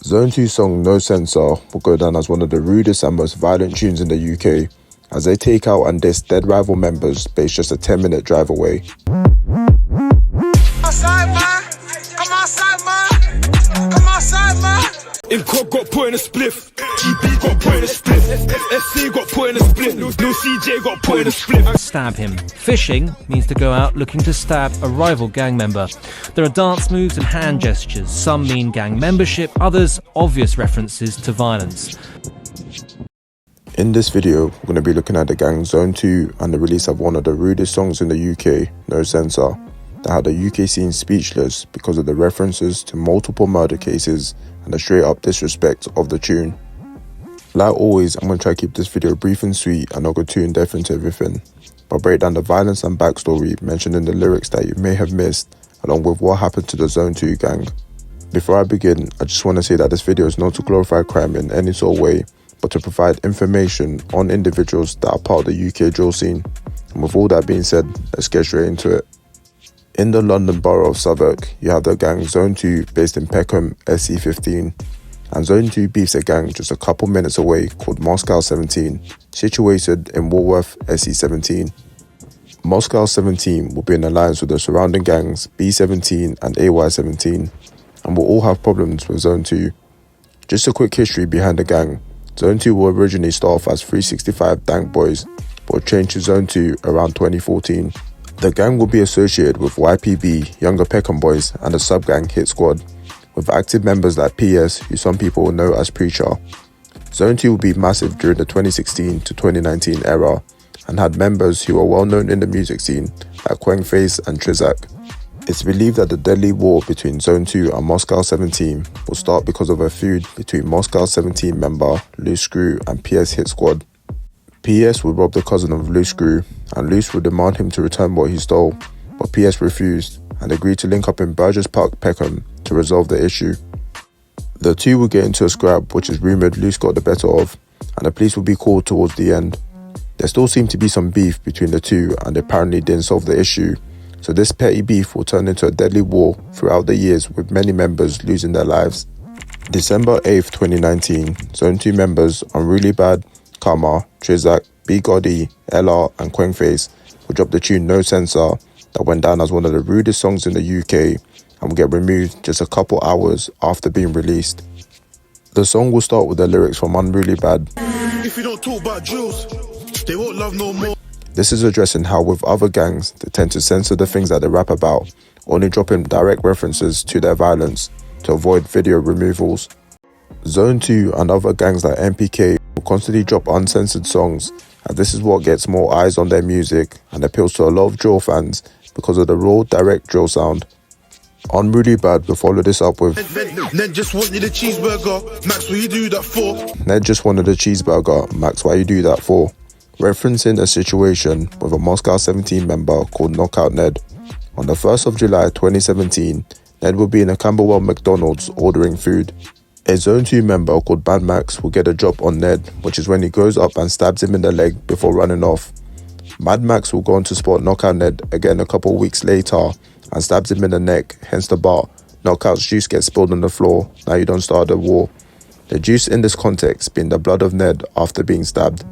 Zone 2 song No Censor will go down as one of the rudest and most violent tunes in the UK, as they take out and diss dead rival members based just a 10-minute drive away. Incog got put in a spliff, GB got put in a spliff, SC got put in a spliff, no CJ got put in a spliff. Stab him. Fishing means to go out looking to stab a rival gang member. There are dance moves and hand gestures. Some mean gang membership, others obvious references to violence. In this video, we're going to be looking at the gang Zone 2 and the release of one of the rudest songs in the UK, No Censor, that had the UK scene speechless because of the references to multiple murder cases and the straight up disrespect of the tune. Like always, I'm going to try to keep this video brief and sweet and not go too in depth into everything, but break down the violence and backstory mentioned in the lyrics that you may have missed, along with what happened to the Zone 2 gang. Before I begin, I just want to say that this video is not to glorify crime in any sort of way, but to provide information on individuals that are part of the UK drill scene. And with all that being said, let's get straight into it. In the London borough of Southwark, you have the gang Zone 2 based in Pekham, SC15, and Zone 2 beefs a gang just a couple minutes away called Moscow 17, situated in Walworth, SC17. Moscow 17 will be in alliance with the surrounding gangs B17 and AY17, and will all have problems with Zone 2. Just a quick history behind the gang. Zone 2 will originally start off as 365 Dank Boys, but changed to Zone 2 around 2014. The gang will be associated with YPB, Younger Peckham Boys, and the sub-gang Hit Squad, with active members like PS, who some people will know as Preacher. Zone 2 will be massive during the 2016 to 2019 era, and had members who are well known in the music scene, like Quengface and Trizak. It's believed that the deadly war between Zone 2 and Moscow 17 will start because of a feud between Moscow 17 member Loose Screw and PS Hit Squad. PS would rob the cousin of Loose Screw, and Loose would demand him to return what he stole, but PS refused and agreed to link up in Burgess Park, Peckham to resolve the issue. The two would get into a scrap, which is rumoured Loose got the better of, and the police would be called towards the end. There still seemed to be some beef between the two, and they apparently didn't solve the issue, so this petty beef will turn into a deadly war throughout the years, with many members losing their lives. December 8th, 2019, Zone 2 members Unruly Bad, Karma, Trizak, B Gotti, LR and Quengface will drop the tune No Censor that went down as one of the rudest songs in the UK and will get removed just a couple hours after being released. The song will start with the lyrics from Unruly Bad. If you don't talk about drills, they won't love no more. This is addressing how with other gangs they tend to censor the things that they rap about, only dropping direct references to their violence to avoid video removals. Zone 2 and other gangs like MPK will constantly drop uncensored songs, and this is what gets more eyes on their music and appeals to a lot of drill fans because of the raw, direct drill sound. Unruly Bad will follow this up with Ned just wanted a cheeseburger, Max, what you do that for? Ned just wanted a cheeseburger, Max, why you do that for? Referencing a situation with a Moscow 17 member called Knockout Ned. On the 1st of July 2017, Ned will be in a Camberwell McDonald's ordering food. A Zone 2 member called Bad Max will get a drop on Ned, which is when he goes up and stabs him in the leg before running off. Mad Max will go on to spot Knockout Ned again a couple weeks later and stabs him in the neck, hence the bar, Knockout's juice gets spilled on the floor, now you don't start the war. The juice in this context being the blood of Ned after being stabbed.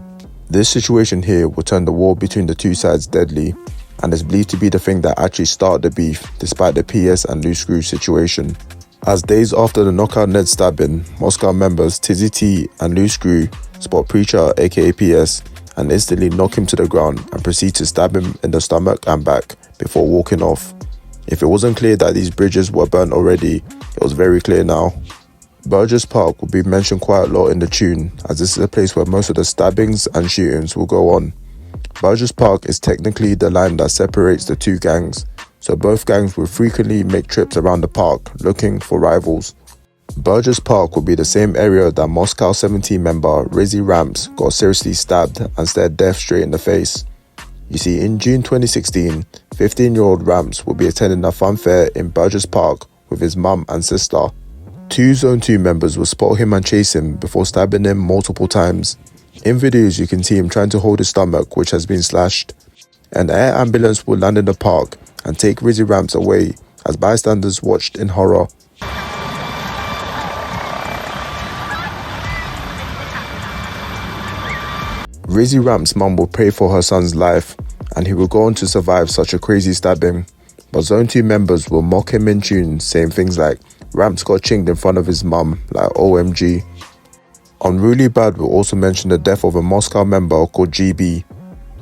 This situation here will turn the war between the two sides deadly, and is believed to be the thing that actually started the beef despite the PS and Loose Screw situation. As days after the Knockout Ned stabbing, Moscow members Tizzy T and Loose Screw spot Preacher aka PS and instantly knock him to the ground and proceed to stab him in the stomach and back before walking off. If it wasn't clear that these bridges were burnt already, it was very clear now. Burgess Park will be mentioned quite a lot in the tune, as this is a place where most of the stabbings and shootings will go on. Burgess Park is technically the line that separates the two gangs, so both gangs will frequently make trips around the park looking for rivals. Burgess Park will be the same area that Moscow 17 member Rizzy Ramps got seriously stabbed and stared death straight in the face. You see, in June 2016, 15-year-old Ramps will be attending a fun fair in Burgess Park with his mum and sister. Two Zone 2 members will spot him and chase him before stabbing him multiple times. In videos you can see him trying to hold his stomach, which has been slashed. An air ambulance will land in the park and take Rizzy Ramps away as bystanders watched in horror. Rizzy Ramp's mum would pray for her son's life, and he would go on to survive such a crazy stabbing. But Zone 2 members will mock him in tune, saying things like, Ramps got chinged in front of his mum, like OMG. Unruly Bad will also mention the death of a Moscow member called GB.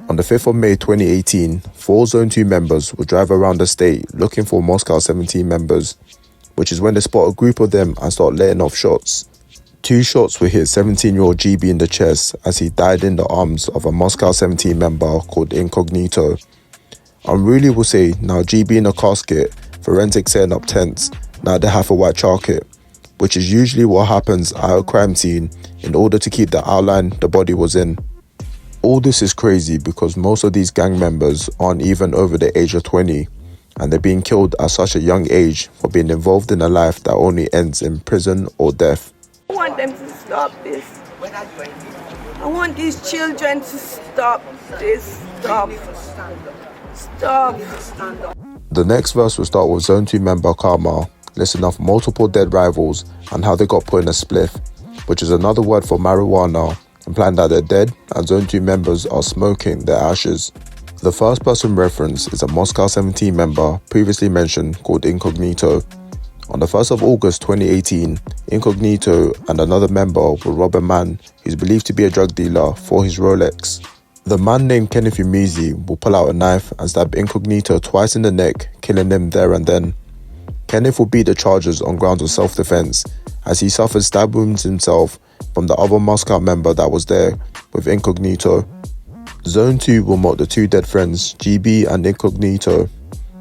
On the 5th of May 2018, 4 Zone 2 members will drive around the state looking for Moscow 17 members, which is when they spot a group of them and start letting off shots. 2 shots will hit 17-year-old GB in the chest as he died in the arms of a Moscow 17 member called Incognito. Unruly will say, now GB in a casket, forensics setting up tents, now they have a white charket, which is usually what happens at a crime scene in order to keep the outline the body was in. All this is crazy because most of these gang members aren't even over the age of 20, and they're being killed at such a young age for being involved in a life that only ends in prison or death. I want them to stop this. I want these children to stop this. Stop. The next verse will start with Zone 2 member Karma listing off multiple dead rivals and how they got put in a spliff, which is another word for marijuana, implying that they're dead and Zone 2 members are smoking their ashes. The first person reference is a Moscow 17 member previously mentioned called Incognito. On the 1st of August 2018, Incognito and another member will rob a man who's believed to be a drug dealer for his Rolex. The man named Kenneth Umizi will pull out a knife and stab Incognito twice in the neck, killing him there and then. Kenneth will beat the charges on grounds of self-defense as he suffered stab wounds himself from the other Moscow member that was there with Incognito. Zone 2 will mock the 2 dead friends, GB and Incognito.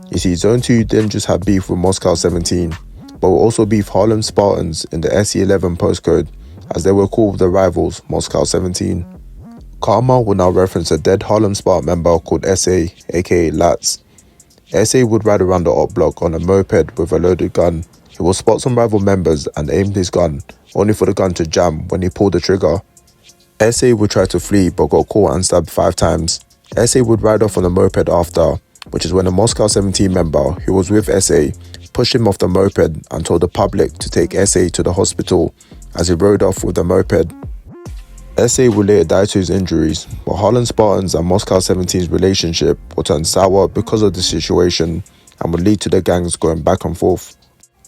You see, Zone 2 didn't just have beef with Moscow 17, but will also beef Harlem Spartans in the SE11 postcode, as they were called the rivals Moscow 17. Karma will now reference a dead Harlem Spartan member called SA, aka Lats. SA would ride around the op block on a moped with a loaded gun. He will spot some rival members and aimed his gun, only for the gun to jam when he pulled the trigger. SA would try to flee but got caught and stabbed 5 times. SA would ride off on a moped after, which is when a Moscow 17 member who was with SA pushed him off the moped and told the public to take SA to the hospital as he rode off with the moped. SA would later die to his injuries, but Harlem Spartans and Moscow 17's relationship would turn sour because of the situation and would lead to the gangs going back and forth.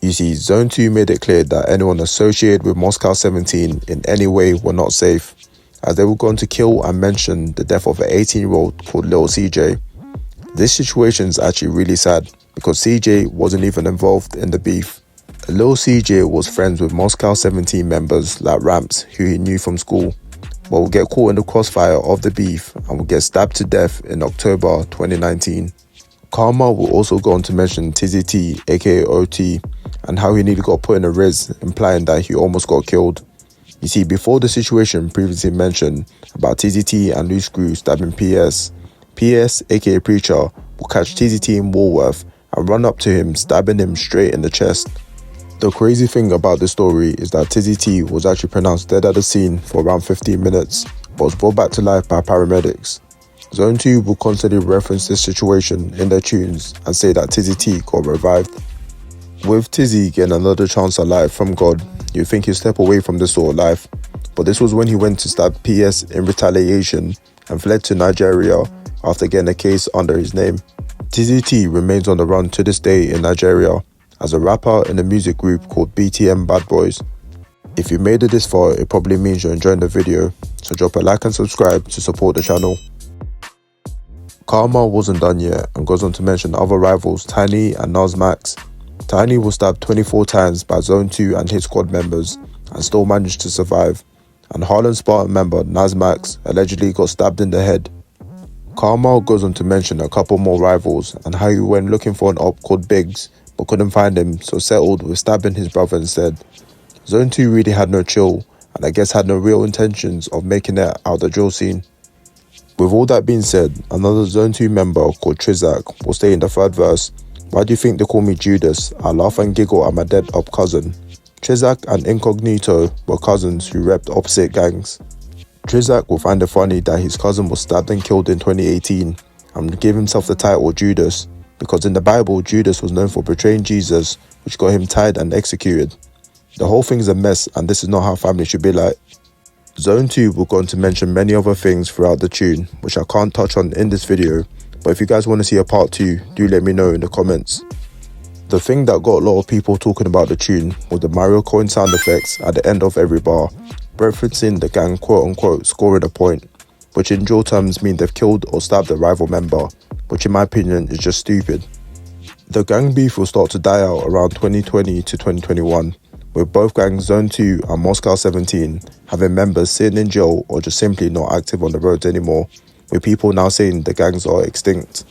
You see, Zone 2 made it clear that anyone associated with Moscow 17 in any way were not safe, as they were going to kill and mention the death of an 18-year-old called Lil CJ. This situation is actually really sad because CJ wasn't even involved in the beef. Lil CJ was friends with Moscow 17 members like Ramps, who he knew from school, but will get caught in the crossfire of the beef and will get stabbed to death in October 2019. Karma will also go on to mention Tizzy T, aka OT, and how he nearly got put in a Riz, implying that he almost got killed. You see, before the situation previously mentioned about Tizzy T and Loose Screw stabbing PS, aka Preacher, will catch Tizzy T in Woolworth and run up to him, stabbing him straight in the chest. The crazy thing about this story is that Tizzy T was actually pronounced dead at the scene for around 15 minutes, but was brought back to life by paramedics. Zone 2 will constantly reference this situation in their tunes and say that Tizzy T got revived. With Tizzy getting another chance at life from God, you'd think he'd step away from this sort of life, but this was when he went to stab PS in Retaliation and fled to Nigeria after getting a case under his name. Tizzy T remains on the run to this day in Nigeria as a rapper in a music group called BTM Bad Boys. If you made it this far, it probably means you're enjoying the video, so drop a like and subscribe to support the channel. Karma wasn't done yet and goes on to mention other rivals Tiny and Nas Max. Tiny was stabbed 24 times by Zone 2 and his squad members and still managed to survive, and Harlem Spartan member Nas Max allegedly got stabbed in the head. Karma goes on to mention a couple more rivals and how he went looking for an op called Biggs but couldn't find him, so settled with stabbing his brother instead. Zone 2 really had no chill and I guess had no real intentions of making it out the drill scene. With all that being said, another Zone 2 member called Trizak will stay in the 3rd verse, "Why do you think they call me Judas? I laugh and giggle at my dead up cousin." Trizak and Incognito were cousins who repped opposite gangs. Trizak will find it funny that his cousin was stabbed and killed in 2018 and gave himself the title Judas, because in the Bible Judas was known for betraying Jesus, which got him tied and executed. The whole thing's a mess and this is not how family should be like. Zone 2 will go on to mention many other things throughout the tune, which I can't touch on in this video, but if you guys want to see a part 2, do let me know in the comments. The thing that got a lot of people talking about the tune was the Mario coin sound effects at the end of every bar, referencing the gang quote-unquote scoring a point, which in drill terms mean they've killed or stabbed a rival member, which in my opinion is just stupid. The gang beef will start to die out around 2020 to 2021, with both gangs Zone 2 and Moscow 17 having members sitting in jail or just simply not active on the roads anymore, with people now saying the gangs are extinct.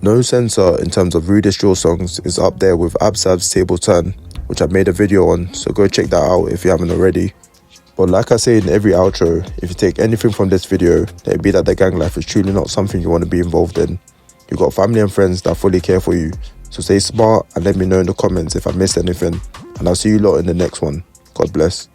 No Censor in terms of rudest drill songs is up there with Absab's Table Turn, which I made a video on, so go check that out if you haven't already. But like I say in every outro, if you take anything from this video, let it be that the gang life is truly not something you want to be involved in. You got family and friends that fully care for you, so stay smart and let me know in the comments if I missed anything, and I'll see you lot in the next one. God bless.